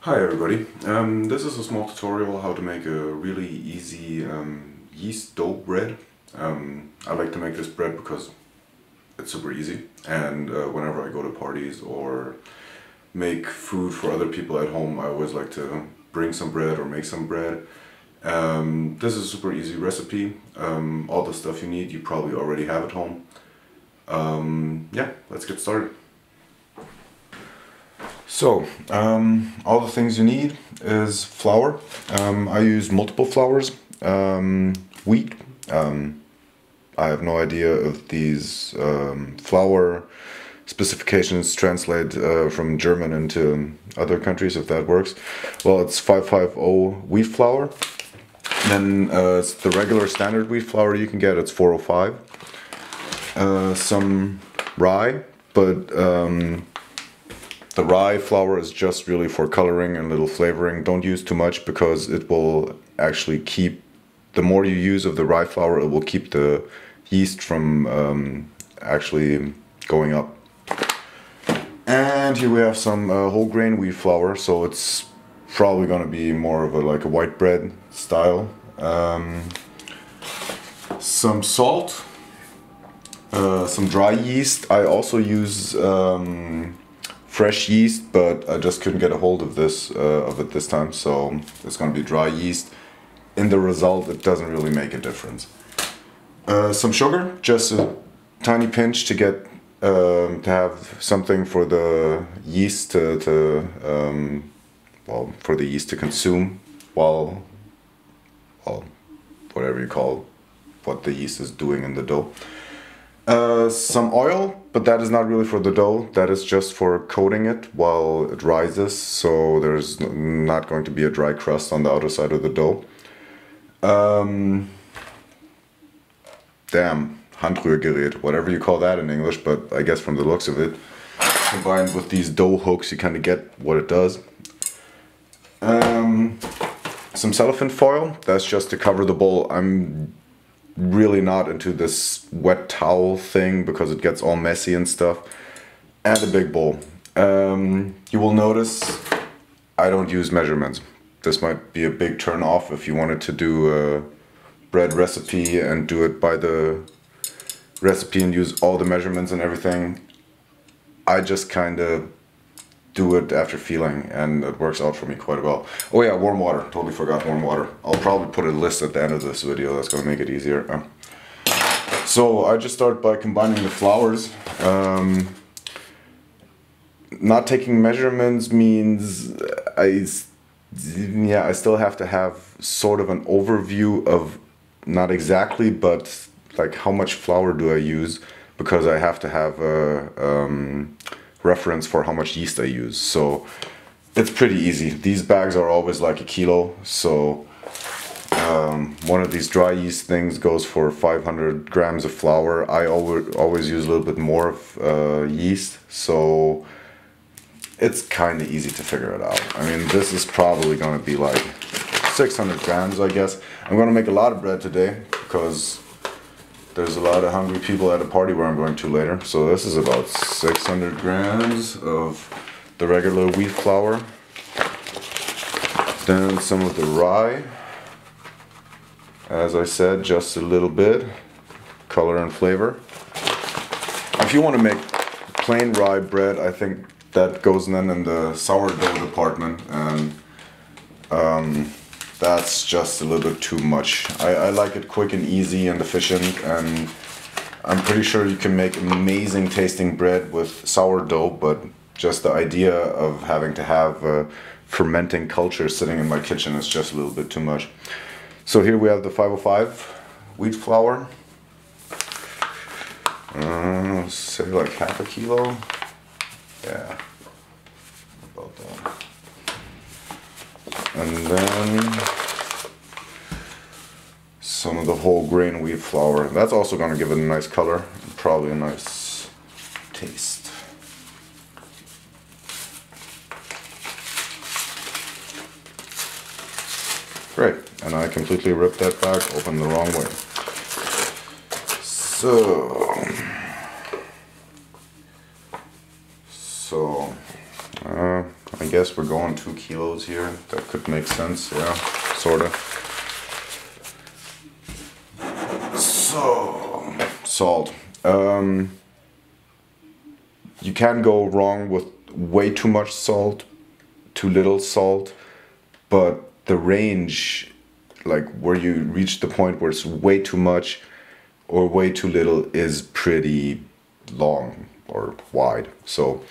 Hi everybody, this is a small tutorial how to make a really easy yeast dough bread. I like to make this bread because it's super easy, and whenever I go to parties or make food for other people at home, I always like to bring some bread or make some bread. This is a super easy recipe. All the stuff you need you probably already have at home. Yeah, let's get started. So, all the things you need is flour. I use multiple flours. Wheat. I have no idea if these flour specifications translate from German into other countries, if that works. Well, it's 550 wheat flour. Then it's the regular standard wheat flour you can get, it's 405. Some rye, but the rye flour is just really for coloring and little flavoring. Don't use too much because it will actually keep, the more you use of the rye flour, it will keep the yeast from actually going up. And here we have some whole grain wheat flour, so it's probably going to be more of like a white bread style. Some salt, some dry yeast. I also use fresh yeast, but I just couldn't get a hold of it this time, so it's going to be dry yeast. In the result, it doesn't really make a difference. Some sugar, just a tiny pinch to get to have something for the yeast well, for the yeast to consume while whatever you call what the yeast is doing in the dough. Some oil, but that is not really for the dough, that is just for coating it while it rises, so there's not going to be a dry crust on the outer side of the dough. Handrührgerät, whatever you call that in English, but I guess from the looks of it, combined with these dough hooks, you kind of get what it does. Some cellophane foil, that's just to cover the bowl. I'm really not into this wet towel thing because it gets all messy and stuff. And a big bowl. You will notice I don't use measurements. This might be a big turn off if you wanted to do a bread recipe and do it by the recipe and use all the measurements and everything. I just kind of do it after feeling, and it works out for me quite well. Oh yeah, warm water. Totally forgot warm water. I'll probably put a list at the end of this video. That's going to make it easier. So I just start by combining the flours. Not taking measurements means I still have to have sort of an overview of, not exactly, but like how much flour do I use, because I have to have a reference for how much yeast I use. So it's pretty easy. These bags are always like a kilo, so one of these dry yeast things goes for 500 grams of flour. I always use a little bit more of yeast, so it's kind of easy to figure it out. I mean, this is probably going to be like 600 grams, I guess. I'm going to make a lot of bread today because there's a lot of hungry people at a party where I'm going to later. So this is about 600 grams of the regular wheat flour. Then some of the rye. As I said, just a little bit. Color and flavor. If you want to make plain rye bread, I think that goes then in the sourdough department. And that's just a little bit too much. I like it quick and easy and efficient, and I'm pretty sure you can make amazing tasting bread with sourdough, but just the idea of having to have a fermenting culture sitting in my kitchen is just a little bit too much. So here we have the 505 wheat flour. Say like half a kilo. Yeah, about that. And then some of the whole grain wheat flour. That's also going to give it a nice color and probably a nice taste. Great, and I completely ripped that bag open the wrong way. So I guess we're going 2 kilos here. That could make sense, yeah, sorta. So, salt. You can go wrong with way too much salt, too little salt, but the range, like where you reach the point where it's way too much or way too little, is pretty long or wide. So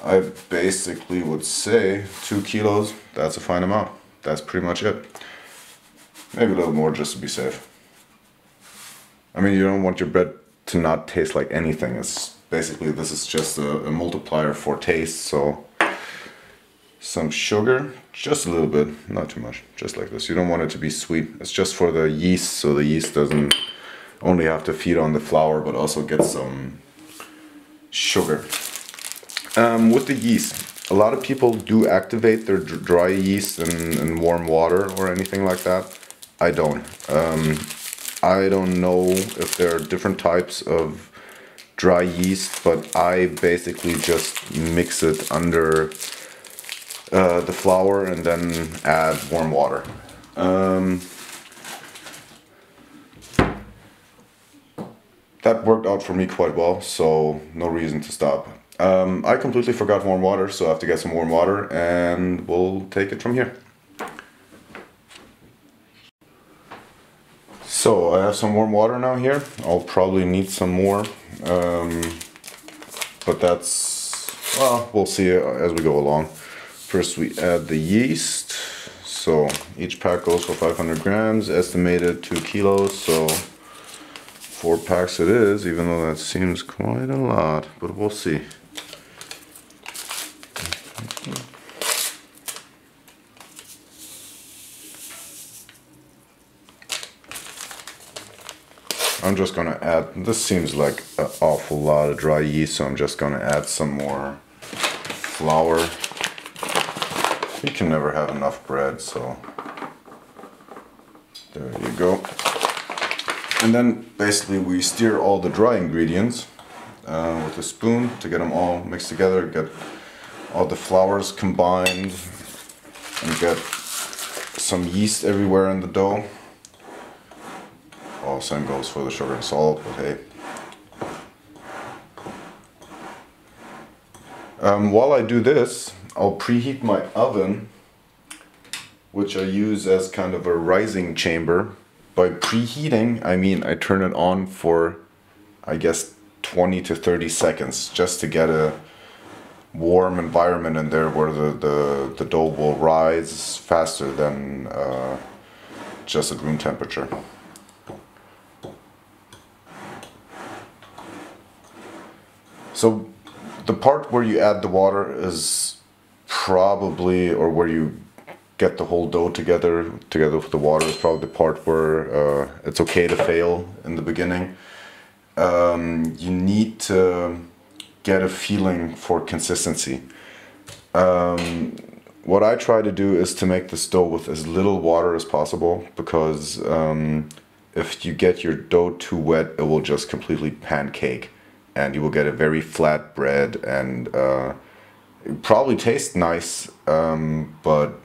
I basically would say 2 kilos, that's a fine amount. That's pretty much it. Maybe a little more just to be safe. I mean, you don't want your bread to not taste like anything. It's basically, this is just a multiplier for taste. So some sugar, just a little bit, not too much, just like this. You don't want it to be sweet. It's just for the yeast, so the yeast doesn't only have to feed on the flour, but also get some sugar. With the yeast, a lot of people do activate their dry yeast in warm water or anything like that. I don't. I don't know if there are different types of dry yeast, but I basically just mix it under the flour and then add warm water. That worked out for me quite well, so no reason to stop. I completely forgot warm water, so I have to get some warm water and we'll take it from here. So I have some warm water now here. I'll probably need some more, but that's, well, we'll see as we go along. First we add the yeast. So each pack goes for 500 grams, estimated 2 kilos, so 4 packs it is, even though that seems quite a lot, but we'll see. I'm just gonna add, this seems like an awful lot of dry yeast, so I'm just gonna add some more flour. You can never have enough bread, so there you go. And then basically we stir all the dry ingredients with a spoon to get them all mixed together, get all the flours combined, and get some yeast everywhere in the dough. Oh, same goes for the sugar and salt, but hey. While I do this, I'll preheat my oven, which I use as kind of a rising chamber. By preheating, I mean I turn it on for, I guess, 20 to 30 seconds, just to get a warm environment in there where the dough will rise faster than just at room temperature. So the part where you add the water is probably, or where you get the whole dough together with the water, is probably the part where it's okay to fail in the beginning. You need to get a feeling for consistency. What I try to do is to make this dough with as little water as possible, because if you get your dough too wet, it will just completely pancake and you will get a very flat bread, and it probably tastes nice, but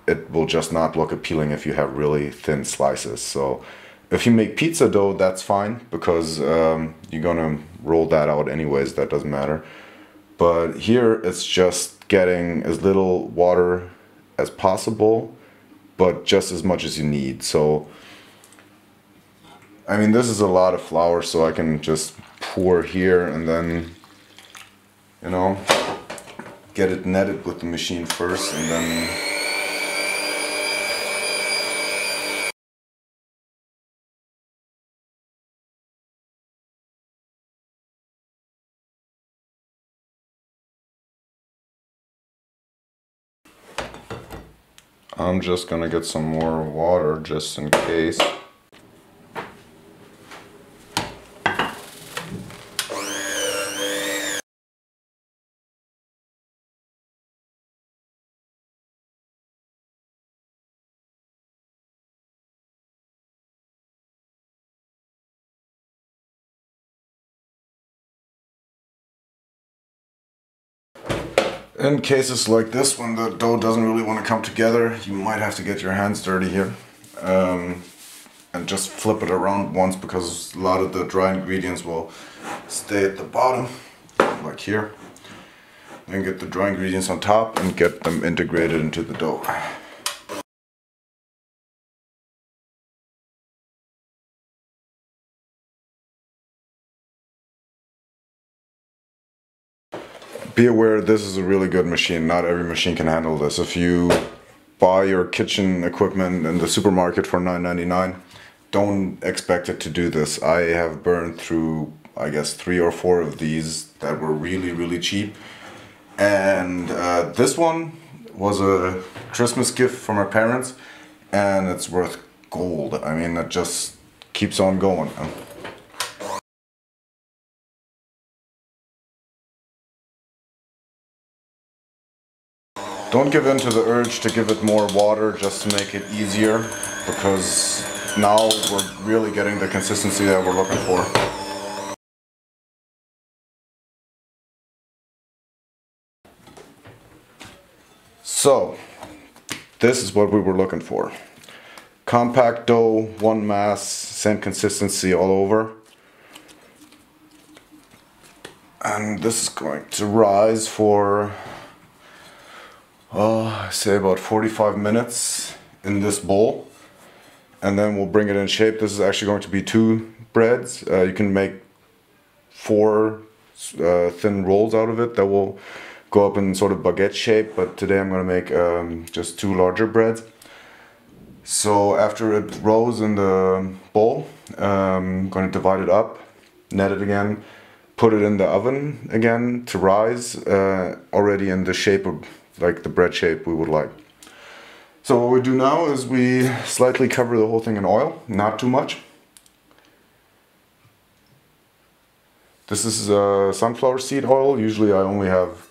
it will just not look appealing if you have really thin slices. So if you make pizza dough, that's fine, because you're gonna roll that out anyways, that doesn't matter. But here it's just getting as little water as possible, but just as much as you need. So I mean, this is a lot of flour, so I can just pour here and then, you know, get it netted with the machine first, and then I'm just gonna get some more water just in case. In cases like this, when the dough doesn't really want to come together, you might have to get your hands dirty here. And just flip it around once, because a lot of the dry ingredients will stay at the bottom, like here. Then get the dry ingredients on top and get them integrated into the dough. Be aware, this is a really good machine. Not every machine can handle this. If you buy your kitchen equipment in the supermarket for $9.99, don't expect it to do this. I have burned through, I guess, 3 or 4 of these that were really cheap. And this one was a Christmas gift from my parents, and it's worth gold. I mean, it just keeps on going. Don't give in to the urge to give it more water just to make it easier, because now we're really getting the consistency that we're looking for. So, this is what we were looking for. Compact dough, one mass, same consistency all over. And this is going to rise for, say about 45 minutes in this bowl. And then we'll bring it in shape. This is actually going to be 2 breads. You can make 4 thin rolls out of it that will go up in sort of baguette shape, but today I'm going to make just 2 larger breads. So after it rose in the bowl, I'm going to divide it up, net it again, put it in the oven again to rise, already in the shape of like the bread shape we would like. So what we do now is we slightly cover the whole thing in oil, not too much. This is sunflower seed oil. Usually I only have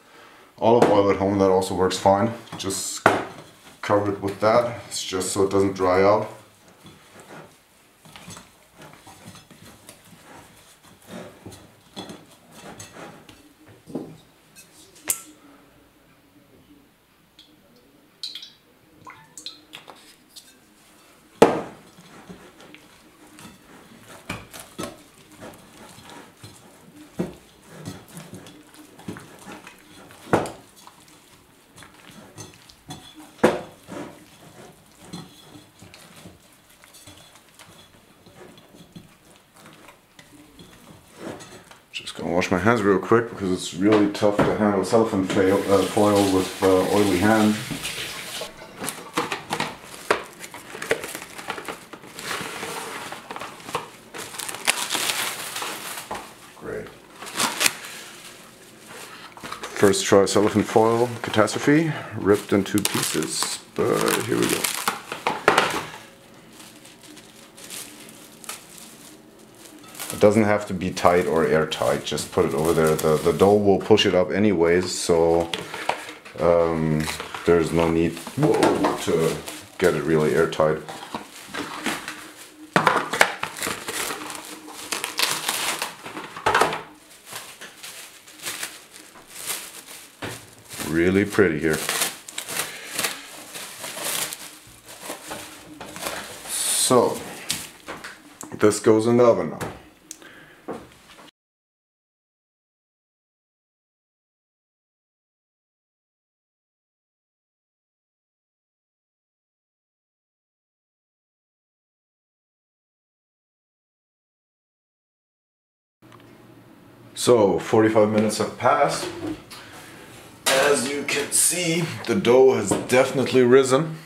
olive oil at home, that also works fine. Just cover it with that, it's just so it doesn't dry out. Just gonna wash my hands real quick because it's really tough to handle cellophane foil with oily hands. Great. First try cellophane foil catastrophe, ripped in 2 pieces, but here we go. It doesn't have to be tight or airtight, just put it over there. The dough will push it up anyways, so there's no need to get it really airtight. Really pretty here. So, this goes in the oven now. So 45 minutes have passed. As you can see, the dough has definitely risen,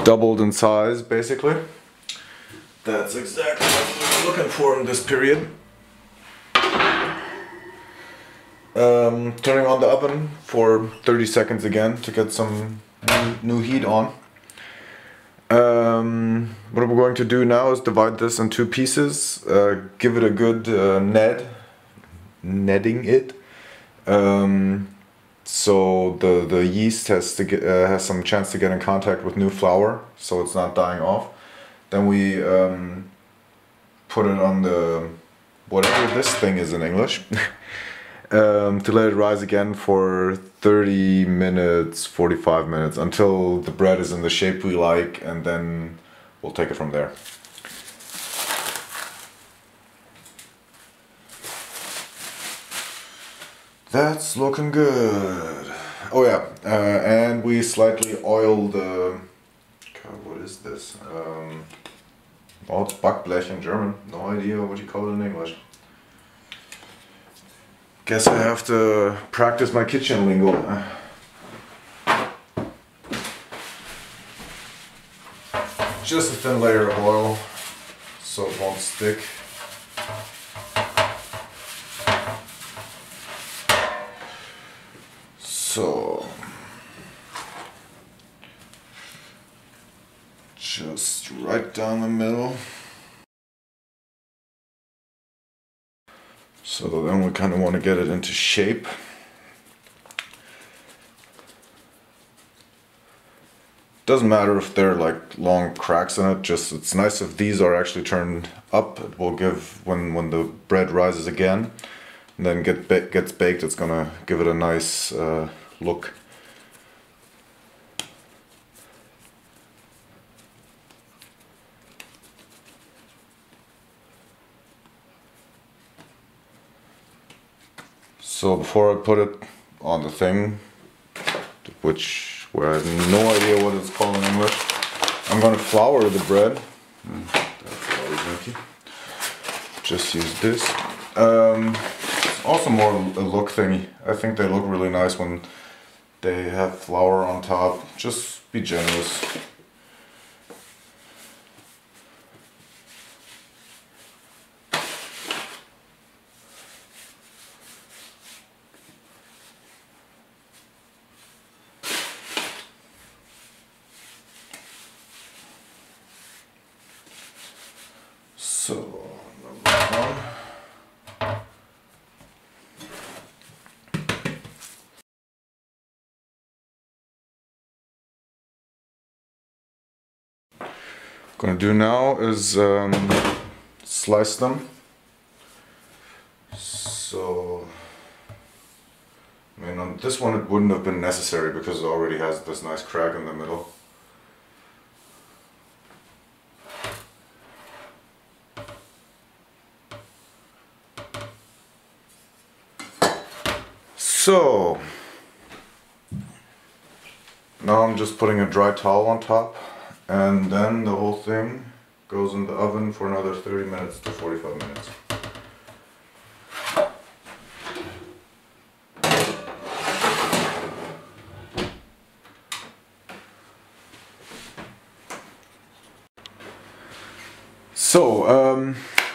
doubled in size basically. That's exactly what we're looking for in this period. Turning on the oven for 30 seconds again to get some new heat on. What we're going to do now is divide this in 2 pieces, give it a good netting it, so the yeast has some chance to get in contact with new flour, so it's not dying off. Then we put it on the whatever this thing is in English, to let it rise again for 30 minutes, 45 minutes, until the bread is in the shape we like, and then we'll take it from there. That's looking good. Oh yeah, and we slightly oil the... God, what is this? Oh, it's Backblech in German. No idea what you call it in English. Guess I have to practice my kitchen lingo. Just a thin layer of oil so it won't stick. So just right down the middle. So then we kind of want to get it into shape. Doesn't matter if they're like long cracks in it, just it's nice if these are actually turned up. It will give, when the bread rises again and then gets baked, it's gonna give it a nice look. So before I put it on the thing, where I have no idea what it's called in English, I'm gonna flour the bread. That's just use this. It's also more a look thingy. I think they look really nice when they have flour on top. Just be generous. So, number one. What I'm gonna do now is slice them. So, I mean, on this one it wouldn't have been necessary because it already has this nice crack in the middle. So, now I'm just putting a dry towel on top, and then the whole thing goes in the oven for another 30 minutes to 45 minutes. So,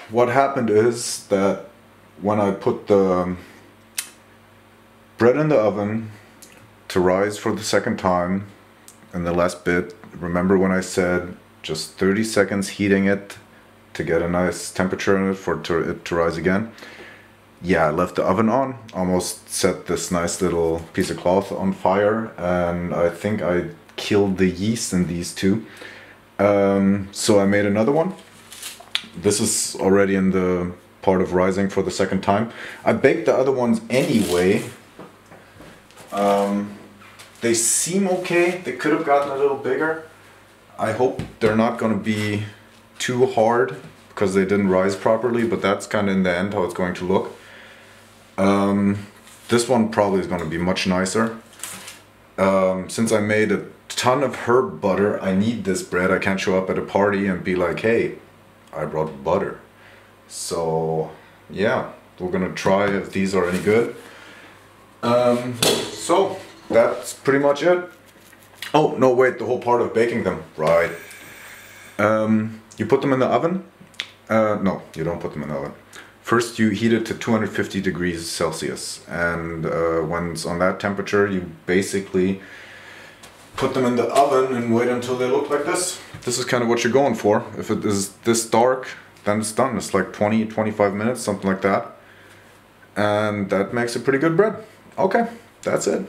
what happened is that when I put the bread in the oven to rise for the second time in the last bit, remember when I said just 30 seconds heating it to get a nice temperature in it for it to rise again? Yeah, I left the oven on, almost set this nice little piece of cloth on fire, and I think I killed the yeast in these two. So I made another one. This is already in the part of rising for the second time. I baked the other ones anyway. They seem okay. They could have gotten a little bigger. I hope they're not going to be too hard because they didn't rise properly, but that's kind of in the end how it's going to look. This one probably is going to be much nicer. Since I made a ton of herb butter, I need this bread. I can't show up at a party and be like, hey, I brought butter. So yeah, we're gonna try if these are any good. So that's pretty much it. Oh no, wait, the whole part of baking them, right? You put them in the oven. No, you don't put them in the oven. First you heat it to 250 degrees Celsius, and when it's on that temperature you basically put them in the oven and wait until they look like this. This is kind of what you're going for. If it is this dark, then it's done. It's like 20-25 minutes, something like that. And that makes a pretty good bread. Okay, that's it.